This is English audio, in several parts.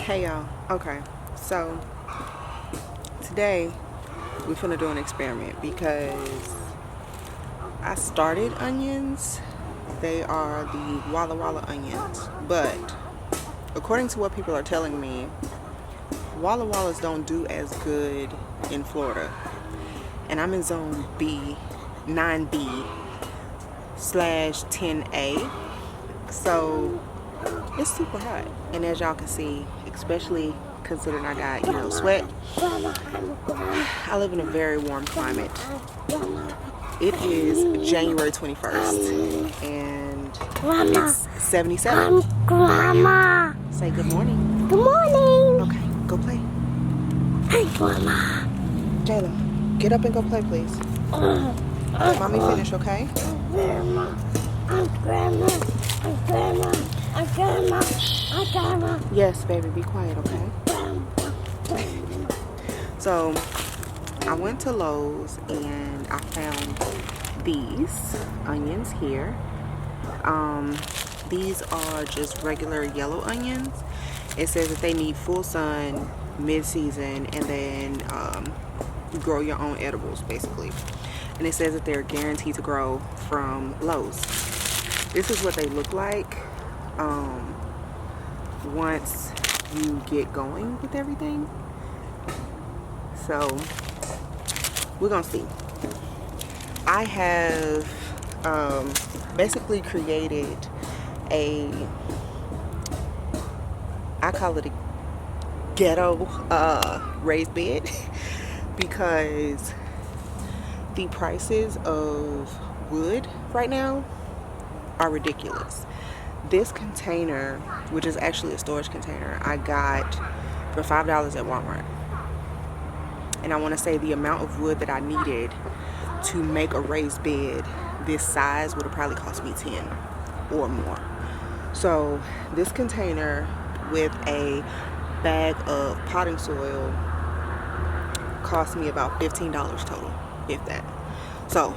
Hey y'all. Okay, so today we're finna do an experiment because I started onions. They are the Walla Walla onions, but according to what people are telling me, Walla Wallas don't do as good in Florida. And I'm in zone B, 9B slash 10A. So it's super hot. And as y'all can see, especially considering I got, sweat, I live in a very warm climate. It is January 21st and it's 77. Grandma. Say good morning. Good morning. Okay, go play. Hey, Grandma. Jayla, get up and go play, please. Let mommy finish, okay? Grandma. I'm Grandma. I'm Grandma. I'm Grandma. I'm Grandma. Yes, baby, be quiet, okay? So, I went to Lowe's and I found these onions here. These are just regular yellow onions. It says that they need full sun, mid-season, and then grow your own edibles, basically. And it says that they're guaranteed to grow from Lowe's. This is what they look like once you get going with everything. So we're gonna see. I have basically created I call it a ghetto raised bed because the prices of wood right now are ridiculous. This container, which is actually a storage container, I got for $5 at Walmart. And I want to say the amount of wood that I needed to make a raised bed this size would have probably cost me 10 or more. So this container with a bag of potting soil cost me about $15 total, if that. So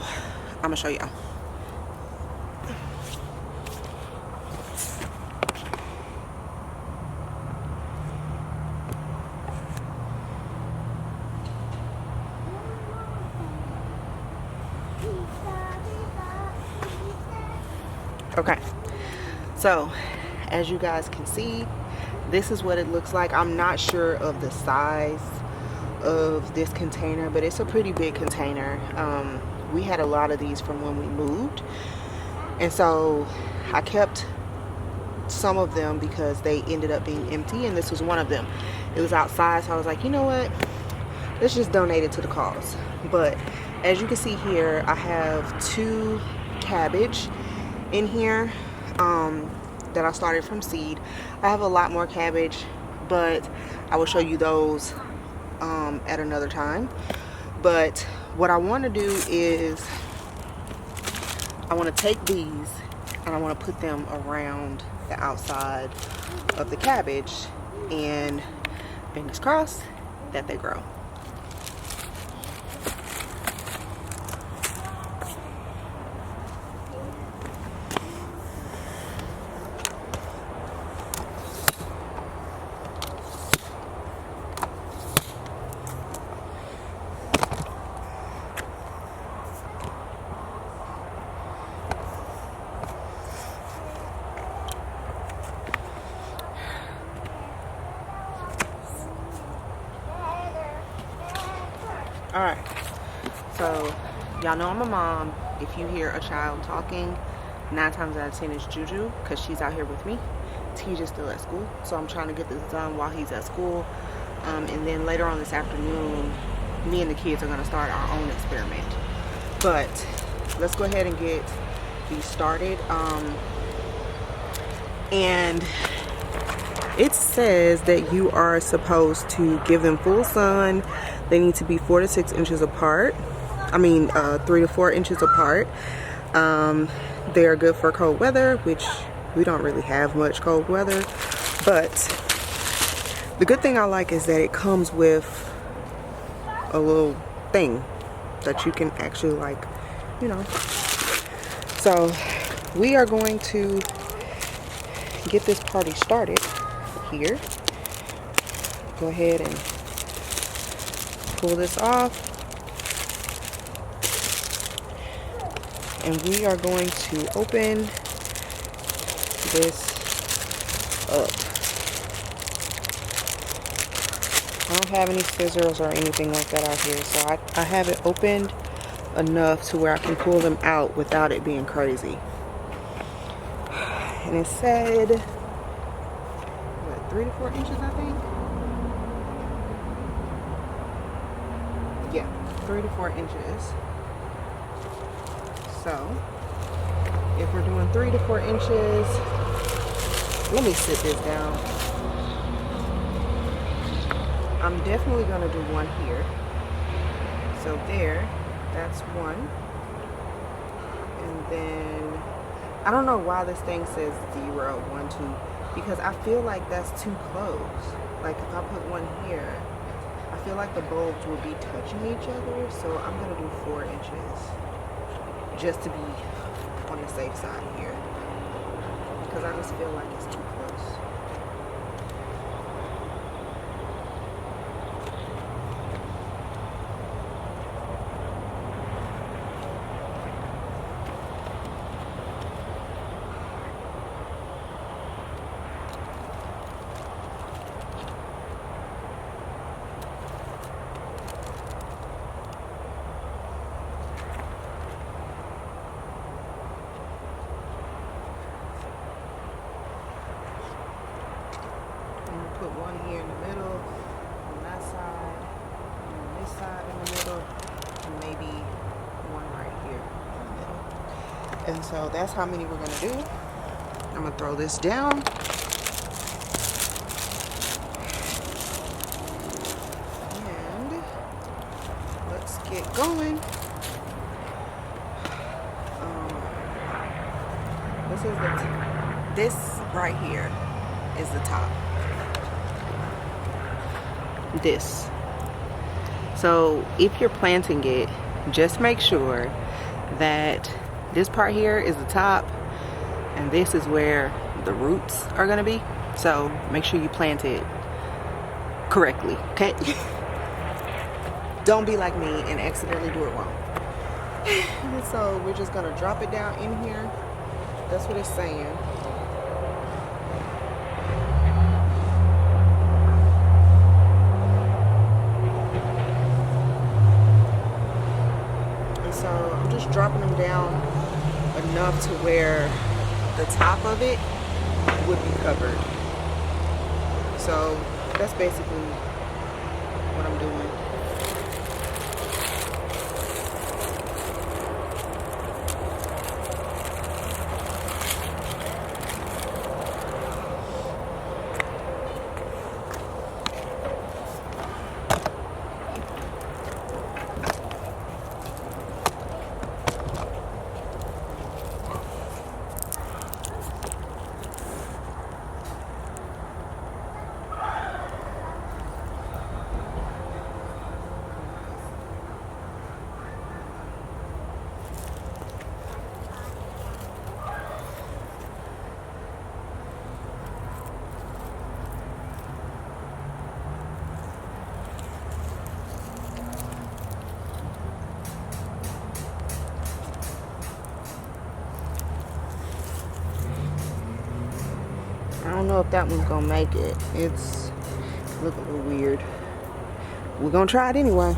I'm gonna show y'all. Okay, so as you guys can see, this is what it looks like. I'm not sure of the size of this container, but it's a pretty big container. We had a lot of these from when we moved, and so I kept some of them because they ended up being empty, and this was one of them. It was outside, so I was like, you know what, let's just donate it to the cause. But as you can see here, I have 2 cabbage in here that I started from seed. I have a lot more cabbage, but I will show you those at another time. But what I want to do is I want to take these and I want to put them around the outside of the cabbage, and fingers crossed that they grow. Alright, so y'all know I'm a mom. If you hear a child talking, 9 times out of 10 it's Juju, because she's out here with me. TJ's still at school, so I'm trying to get this done while he's at school. And then later on this afternoon, me and the kids are going to start our own experiment. But let's go ahead and get these started. And it says that you are supposed to give them full sun. They need to be 4 to 6 inches apart. 3 to 4 inches apart. They are good for cold weather, which we don't really have much cold weather. But the good thing I like is that it comes with a little thing that you can actually So we are going to get this party started here. go ahead and pull this off. And we are going to open this up. I don't have any scissors or anything like that out here, so I have it opened enough to where I can pull them out without it being crazy. And it said, what, 3 to 4 inches, I think? Yeah, 3 to 4 inches. So, if we're doing 3 to 4 inches, let me sit this down. I'm definitely gonna do one here. So there, that's one. And then, I don't know why this thing says 0, 1, 2, because I feel like that's too close. Like if I put one here, I feel like the bulbs will be touching each other. So I'm gonna do 4 inches, just to be on the safe side here, because I just feel like it's too close. Put one here in the middle, on that side, and on this side in the middle, and maybe one right here in the middle. And so that's how many we're gonna do. I'm gonna throw this down. And let's get going. This right here is the top. This. So if you're planting it, just make sure that this part here is the top and this is where the roots are going to be. So make sure you plant it correctly, okay? Don't be like me and accidentally do it wrong. So we're just going to drop it down in here. That's what it's saying. So I'm just dropping them down enough to where the top of it would be covered. So that's basically what I'm doing. I don't know if that one's gonna make it. It's look a little weird. We're gonna try it anyway.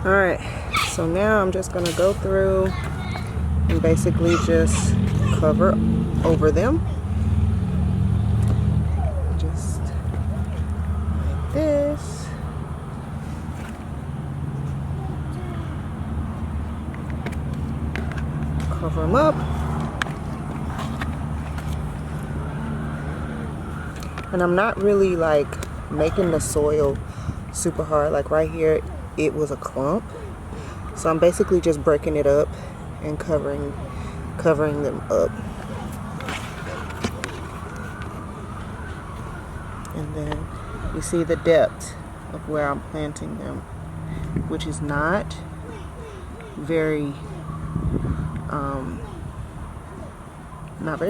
All right, so now I'm just gonna go through and basically just cover over them. Just like this. Cover them up. And I'm not really like making the soil super hard. Like right here, it was a clump. So I'm basically just breaking it up and covering them up. And then you see the depth of where I'm planting them, which is not very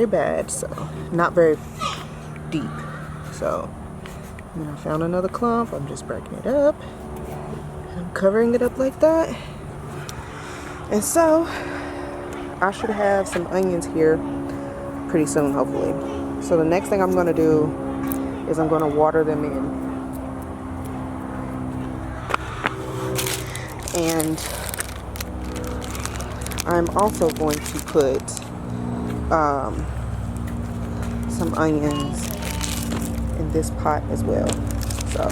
bad, so not very deep. So then I found another clump. I'm just breaking it up. I'm covering it up like that. And so I should have some onions here pretty soon, hopefully. So the next thing I'm going to do is I'm going to water them in. And I'm also going to put some onions in this pot as well. So